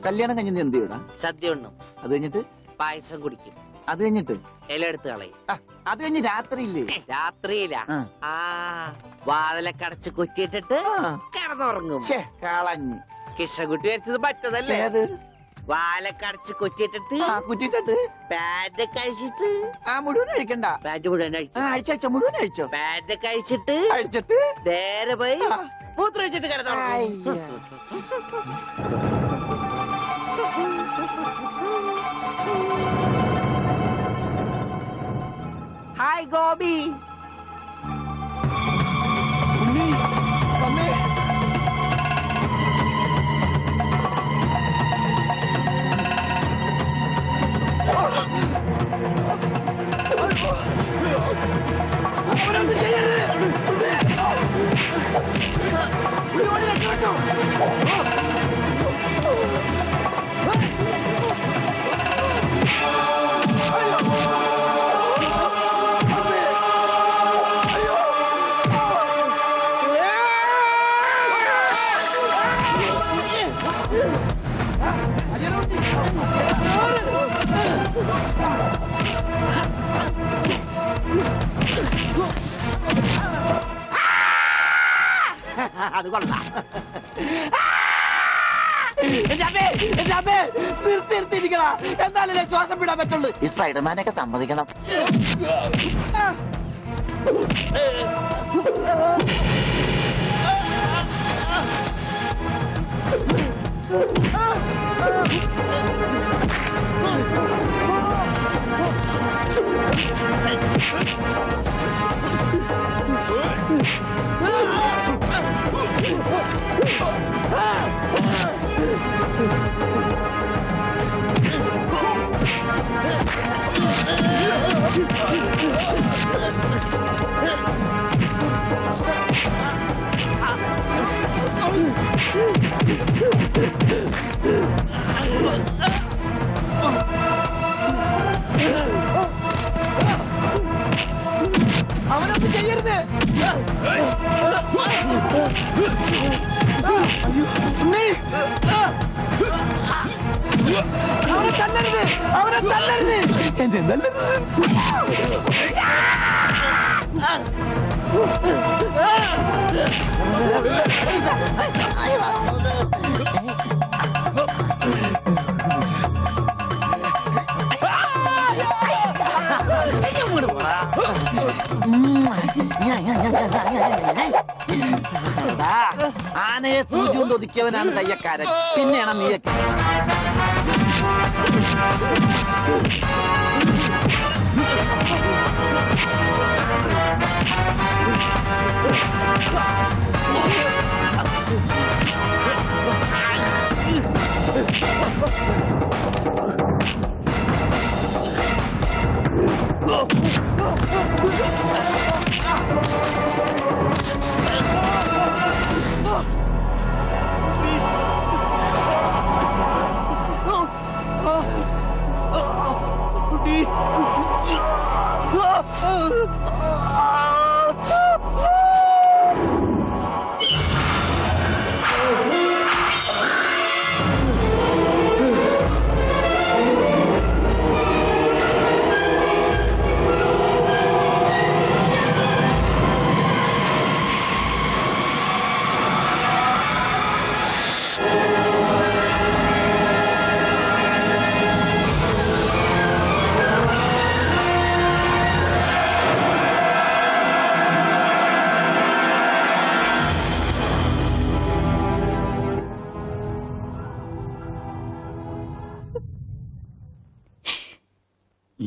കല്യാണം കഴിഞ്ഞ എന്ത് ചെയ്യടാ? സദ്യ ഉണ്ണും. അത് കഴിഞ്ഞിട്ട് പായസം കുടിക്കും. അത് കഴിഞ്ഞിട്ട് ഇല എടുത്ത് കളയും. അത് കഴിഞ്ഞ് രാത്രിയില്ലേ? രാത്രിയില വാതിലൊക്കെ അടച്ച് കുറ്റിയിട്ടിട്ട് കിടന്നുറങ്ങും. കളഞ്ഞു. കിഷൻകുട്ടി വരച്ചത് പറ്റതല്ലേ? വാലൊക്കെ അടച്ച് കുറ്റിയിട്ടിട്ട് പാന്റ് കഴിച്ചിട്ട് മുഴുവൻ കഴിക്കണ്ട. പാന്റ് മുഴുവൻ അഴിച്ചോ, മുഴുവൻ അഴിച്ചോ. പാന്റ് കഴിച്ചിട്ട് നേരെ പോയി മൂത്രം വെച്ചിട്ട് കിടന്നുറങ്ങും. ഹായ് ഗോപി. അത് കൊള്ളാം. നിർത്തിയിരിക്കണ, എന്നാലല്ലേ ശ്വാസം വിടാൻ പറ്റുള്ളൂ. ഈ സ്പൈഡർമാനൊക്കെ സമ്മതിക്കണം. അവനൊന്നും ചെയ്യരുത്. അവനെ തല്ലരുത്, അവനെ തല്ലരുത്, എന്നെ തല്ലരുത്. ആനയെ സൂചി കൊണ്ട് ഒതുക്കിയവനാണ് കയ്യക്കാരൻ. പിന്നെയാണ് നീയൊക്കെ.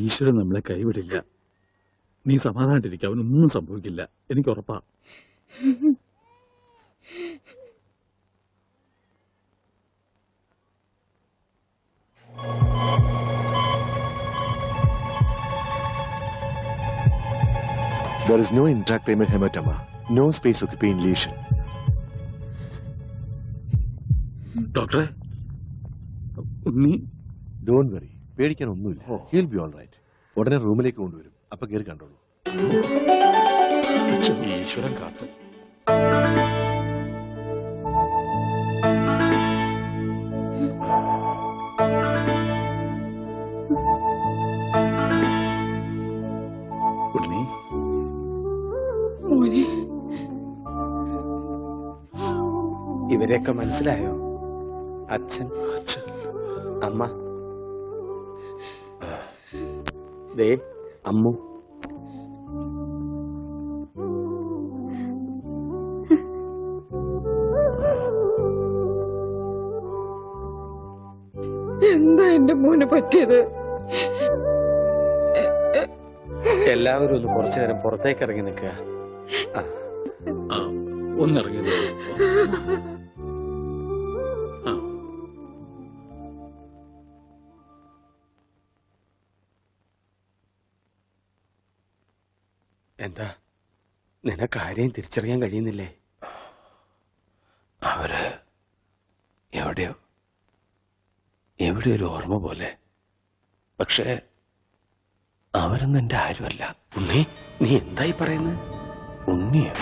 ഈശ്വരൻ നമ്മളെ കൈവിടില്ല. നീ സമാധാനായിട്ടിരിക്കുക, അവനൊന്നും സംഭവിക്കില്ല, എനിക്ക് ഉറപ്പാ. There is no intracranial hematoma, no space occupying lesion. ഡോക്ടറെ, ഉണ്ണി. Don't worry, പേടിക്കാനൊന്നുമില്ല. He'll be all right. ഉടനെ റൂമിലേക്ക് കൊണ്ടുവരും. അപ്പൊ കയറി കണ്ടോളൂ. ഈശ്വരൻ കാത്തു. ഇവരെയൊക്കെ മനസ്സിലായോ? അച്ഛൻ, അമ്മ, ദേ അമ്മു. എന്താ എന്റെ മോന് പറ്റിയത്? എല്ലാവരും ഒന്ന് കുറച്ചു നേരം പുറത്തേക്ക് ഇറങ്ങി നിൽക്കുക. ഒന്നിറങ്ങിയത്. എന്താ നിനക്ക് ആരെയും തിരിച്ചറിയാൻ കഴിയുന്നില്ലേ? അവര് എവിടെയോ ഒരു ഓർമ്മ പോലെ. പക്ഷേ അവരൊന്നും എന്റെ ആരുമല്ല. ഉണ്ണി, നീ എന്തായി പറയുന്നത്? ഉണ്ണിയോ?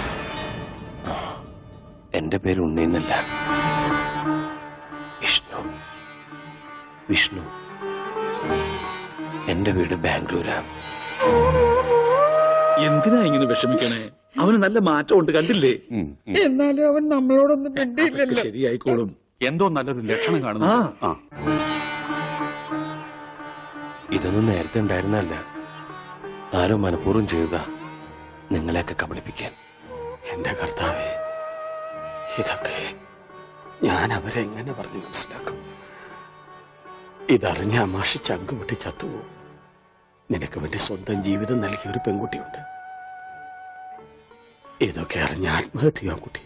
എന്റെ പേര് ഉണ്ണി എന്നല്ല, വിഷ്ണു. എന്റെ വീട് ബാംഗ്ലൂരാ. എന്തിനാ ഇങ്ങനെ വിഷമിക്കണേ? അവന് നല്ല മാറ്റമുണ്ട്, കണ്ടില്ലേ? എന്നാലും അവൻ നമ്മളോടൊന്നും അതൊക്കെ മിണ്ടിയില്ലല്ലോ. ശരിയായിക്കോളും. എന്തോ നല്ലൊരു ലക്ഷണം കാണുന്നു. ഇതൊന്നും നേരത്തെ ഉണ്ടായിരുന്നല്ല. ആരോ മനഃപൂർവ്വം ചെയ്തതാ, നിങ്ങളെയൊക്കെ കബളിപ്പിക്കാൻ. എന്റെ കർത്താവേ, ഇതൊക്കെ ഞാൻ അവരെ എങ്ങനെ പറഞ്ഞു മനസ്സിലാക്കും? ഇതറിഞ്ഞ അമാഷി ചങ്കുമുട്ടി ചത്തുപോകും. നിനക്ക് വേണ്ടി സ്വന്തം ജീവിതം നൽകിയ ഒരു പെൺകുട്ടിയുണ്ട്. ഇതൊക്കെ അറിഞ്ഞ ആത്മഹത്യ കുട്ടി.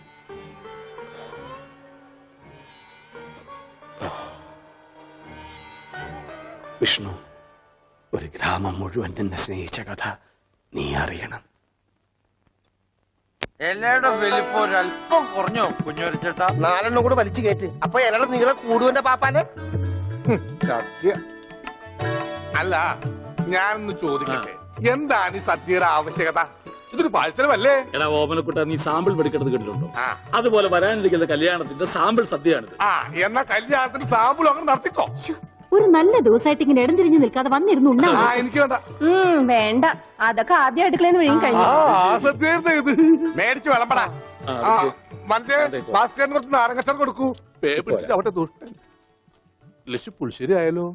വിഷ്ണു, ഒരു ഗ്രാമം മുഴുവൻ നിന്നെ സ്നേഹിച്ച കഥ നീ അറിയണം. എല്ലാവരുടെ വലിപ്പം ഒരല്പം കുറഞ്ഞോ കുഞ്ഞൊരിച്ചേട്ടാ? 4 കൂടെ വലിച്ചു കയറ്റ്. അപ്പൊ എല്ലാവരുടെ നീളെ കൂടുവന്റെ പാപ്പാനെ. സത്യം. അല്ല, ഞാനൊന്ന് ചോദിക്കട്ടെ, എന്താണ് ഈ സദ്യയുടെ ആവശ്യകത? ഇതൊരു പാഴ്സലമല്ലേ? എടാ ഓമനക്കുട്ട, നീ സാമ്പിൾ മെടുക്കുന്നത് കേട്ടിട്ടുണ്ടോ? അതുപോലെ വരാനിരിക്കുന്ന കല്യാണത്തിന്റെ സാമ്പിൾ സദ്യയാണിത്. എന്നാ കല്യാണത്തിന് സാമ്പിൾ അങ്ങനെ നടത്തിക്കോ. ഒരു നല്ല ദിവസമായിട്ട് ഇങ്ങനെ ഇടം തിരിഞ്ഞു നിൽക്കാതെ വന്നിരുന്നു. എനിക്ക് വേണ്ട. വേണ്ട, അതൊക്കെ ആദ്യം അടുക്കളന്ന് വഴിയും കഴിഞ്ഞു. സദ്യ ഇത് മേടിച്ചു വിളമ്പടാ. മറ്റേ ഭാസ്കരന് കുറച്ച് നാരങ്ങച്ചാർ കൊടുക്കൂ. പേ പിടിച്ചിട്ട് അവിടെ ദുഷ്ടൻ. ലക്ഷ്യ പുളിശ്ശേരി ആയാലോ?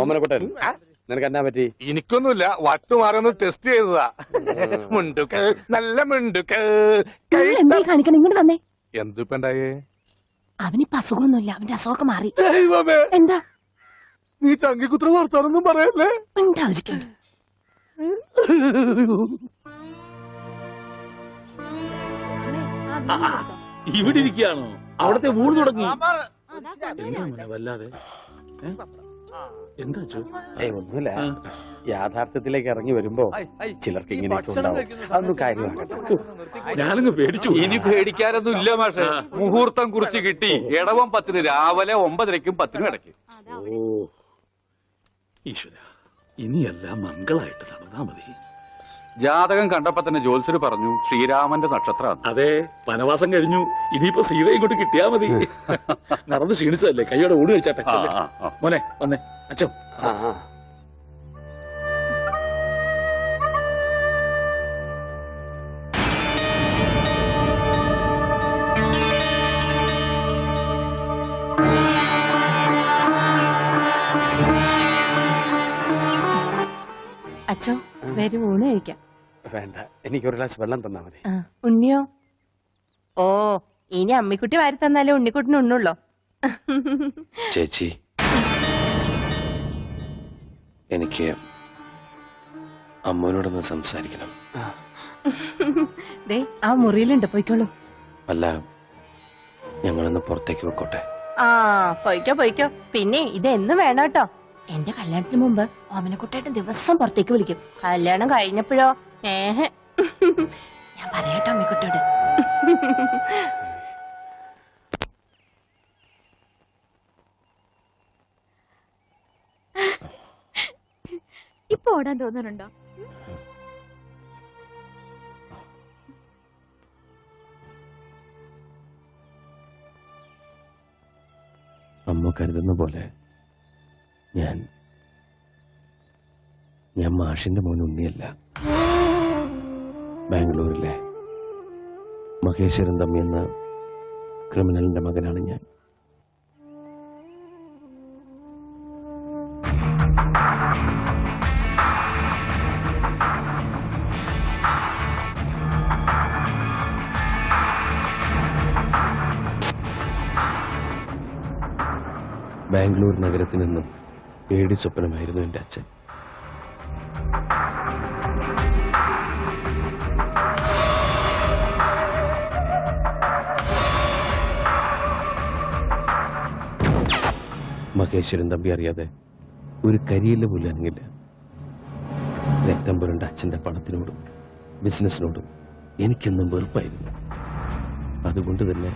ഓമനക്കുട്ടൻ, നിനക്ക് എന്നാ പറ്റി? എനിക്കൊന്നുമില്ല, വട്ടുമാറൊന്ന് ടെസ്റ്റ് ചെയ്തതാ. മുണ്ടുക്ക് നല്ല മുണ്ടുക്ക്. എന്തായി കാണിക്കണം? ഇങ്ങോട്ട് വന്നേ. എന്തിപ്പണ്ടായേ? അവനിപ്പോ അസുഖമൊന്നുമില്ല, അവന്റെ അസുഖമൊക്കെ മാറി. ദൈവമേ, എന്താ നീ ചങ്കിക്കുത്ര വർത്താനൊന്നും പറയല്ലേ? ഉണ്ടായിരിക്കും. ഇവിടെ ഇരിക്കുകയാണോ? അവിടത്തെ ഊണ് തുടങ്ങി. എന്താ മോനെ വല്ലാതെ? എന്താ ചോ? ഒന്നുമില്ല, യാഥാർത്ഥ്യത്തിലേക്ക് ഇറങ്ങി വരുമ്പോ ചിലർക്ക് ഇങ്ങനെയൊക്കെ ഉണ്ടാവും. അതൊന്നും കാര്യമാക്കട്ടെ. ഞാനങ്ങ് പേടിച്ചു. ഇനി പേടിക്കാനൊന്നും ഇല്ല മാഷെ. മുഹൂർത്തം കുറിച്ച് കിട്ടി. ഇടവം 10 രാവിലെ 9:30ക്കും 10നും ഇടയ്ക്ക്. ഓ ഈശ്വര, ഇനിയെല്ലാം മംഗളായിട്ട് നടന്നാ മതി. ജാതകം കണ്ടപ്പോ തന്നെ ജ്യോത്സ്യര് പറഞ്ഞു ശ്രീരാമന്റെ നക്ഷത്രമാണ്. അതെ, വനവാസം കഴിഞ്ഞു. ഇനിയിപ്പോ സീത ഇങ്ങോട്ട് കിട്ടിയാ മതി. നടന്ന് ക്ഷീണിച്ചതല്ലേ, കൈയോടെ ഊണ് കഴിച്ചാട്ടെ. മോനെ വന്നേ. അച്ഛോ, അച്ഛോ, വരും ഊണ് കഴിക്കാം. വേണ്ട, എനിക്കൊരു ഗ്ലാസ് വെള്ളം തന്നാ മതി. ഉണ്ണിയോ? ഓ, ഇനി അമ്മിക്കുട്ടി വാരി തന്നാലേ ഉണ്ണിക്കുട്ടിന് ഉണ്ണുള്ളോ? ചേച്ചി, എനിക്ക് അമ്മയോടൊന്ന് സംസാരിക്കണം. ദേ, ആ മുറിയിലുണ്ട്, പോയിക്കോളൂ. അല്ല, ഞങ്ങളൊന്ന് പുറത്തേക്ക് വെക്കോട്ടെ? പോയിക്കോ. പിന്നെ ഇതെന്നും വേണം കേട്ടോ. എന്റെ കല്യാണത്തിന് മുമ്പ് ഓമനക്കുട്ടായിട്ട് ദിവസം പുറത്തേക്ക് വിളിക്കും. കല്യാണം കഴിഞ്ഞപ്പോഴോ ഞാൻ പറയാട്ടോ അമ്മിക്കുട്ടിയോട്. ഇപ്പൊ ഓടാൻ തോന്നുന്നുണ്ടോ? അമ്മ കരുതുന്ന പോലെ ഞാൻ മാഷിന്റെ മോൻ ഉണ്ണിയല്ല. ബാംഗ്ലൂരിലെ മഹേശ്വരൻ തമ്പി എന്ന ക്രിമിനലിന്റെ മകനാണ് ഞാൻ. ബാംഗ്ലൂർ നഗരത്തിൽ നിന്നും പേടി സ്വപ്നമായിരുന്നു എൻ്റെ അച്ഛൻ. മഹേശ്വരൻ തമ്പി അറിയാതെ ഒരു കരിയില്ല പോലും അനങ്ങില്ല. രക്തം പുരണ്ട അച്ഛൻ്റെ പണത്തിനോടും ബിസിനസ്സിനോടും എനിക്കെന്നും വെറുപ്പായിരുന്നു. അതുകൊണ്ട് തന്നെ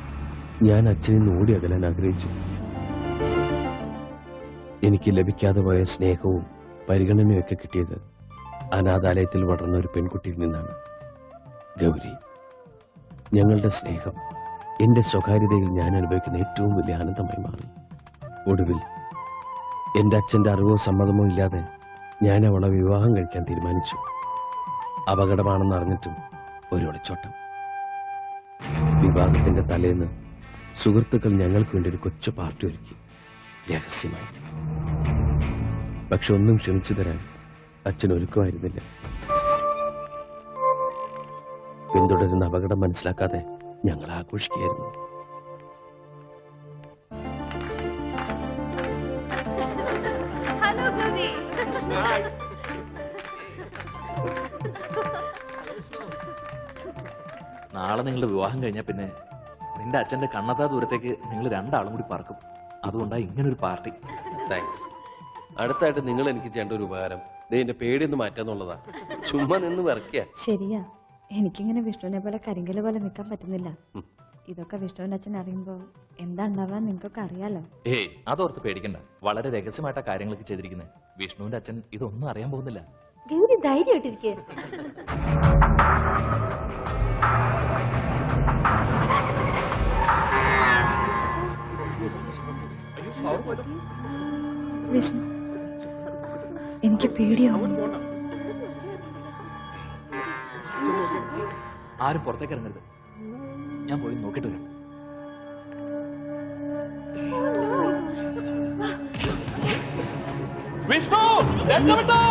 ഞാൻ അച്ഛനിൽ നിന്ന് ഓടി അകലാൻ ആഗ്രഹിച്ചു. എനിക്ക് ലഭിക്കാതെ പോയ സ്നേഹവും പരിഗണനയൊക്കെ കിട്ടിയത് അനാഥാലയത്തിൽ വളർന്ന ഒരു പെൺകുട്ടിയിൽ നിന്നാണ്, ഗൗരി. ഞങ്ങളുടെ സ്നേഹം എൻ്റെ സ്വകാര്യതയിൽ ഞാൻ അനുഭവിക്കുന്ന ഏറ്റവും വലിയ ആനന്ദമായി മാറി. ഒടുവിൽ എൻ്റെ അച്ഛൻ്റെ അറിവോ സമ്മതമോ ഇല്ലാതെ ഞാൻ അവളെ വിവാഹം കഴിക്കാൻ തീരുമാനിച്ചു. അപകടമാണെന്ന് അറിഞ്ഞിട്ടും ഒരു ഒളിച്ചോട്ടം. വിവാഹത്തിന്റെ തലേന്ന് സുഹൃത്തുക്കൾ ഞങ്ങൾക്ക് വേണ്ടി ഒരു കൊച്ചു പാർട്ടി ഒരുക്കി, രഹസ്യമായി. പക്ഷെ ഒന്നും ക്ഷമിച്ചു തരാൻ അച്ഛൻ ഒരുക്കമായിരുന്നില്ല. പിന്തുടരുന്ന അപകടം മനസ്സിലാക്കാതെ ഞങ്ങൾ ആഘോഷിക്കുകയായിരുന്നു. നാളെ നിങ്ങൾ വിവാഹം കഴിഞ്ഞാൽ പിന്നെ നിന്റെ അച്ഛന്റെ കണ്ണത്താ ദൂരത്തേക്ക് നിങ്ങൾ രണ്ടാളും കൂടി പറക്കും. അതുകൊണ്ടാണ് ഇങ്ങനൊരു പാർട്ടി. താങ്ക്സ്. അടുത്തായിട്ട് നിങ്ങൾ എനിക്ക് ചെയ്യേണ്ട ഒരു ഉപകാരം എന്റെ പേടിയൊന്ന് മാറ്റാന്നുള്ളതാ. ചുമ്മാ നിന്ന് വിറക്കുക. ശരിയാ, എനിക്കിങ്ങനെ വിഷ്ണുവിനെ പോലെ കരിങ്കല് പോലെ നിൽക്കാൻ പറ്റുന്നില്ല. ഇതൊക്കെ വിഷ്ണുവിന്റെ അച്ഛൻ അറിയുമ്പോ എന്താ ഉണ്ടാവാൻ നിങ്ങൾക്കൊക്കെ അറിയാലോ. ഏയ്, അതോർത്ത് പേടിക്കണ്ട. വളരെ രഹസ്യമായിട്ടാ കാര്യങ്ങളൊക്കെ ചെയ്തിരിക്കുന്നത്. വിഷ്ണുവിന്റെ അച്ഛൻ ഇതൊന്നും അറിയാൻ പോകുന്നില്ല. ഗൗരി ധൈര്യമായിട്ടിരിക്കുക. വിഷ്ണു, എനിക്ക് പേടിയാവും. ആരും പുറത്തേക്ക് ഇറങ്ങരുത്. ഞാൻ പോയി നോക്കിട്ട് വരാം. വിഷ്ണു, രക്ഷപ്പെട്ടോ!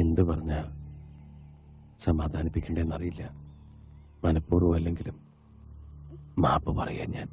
എന്ത് പറഞ്ഞ സമാധാനിപ്പിക്കണ്ടെന്നറിയില്ല. മനഃപൂർവ്വം അല്ലെങ്കിലും മാപ്പ് പറയാൻ ഞാൻ.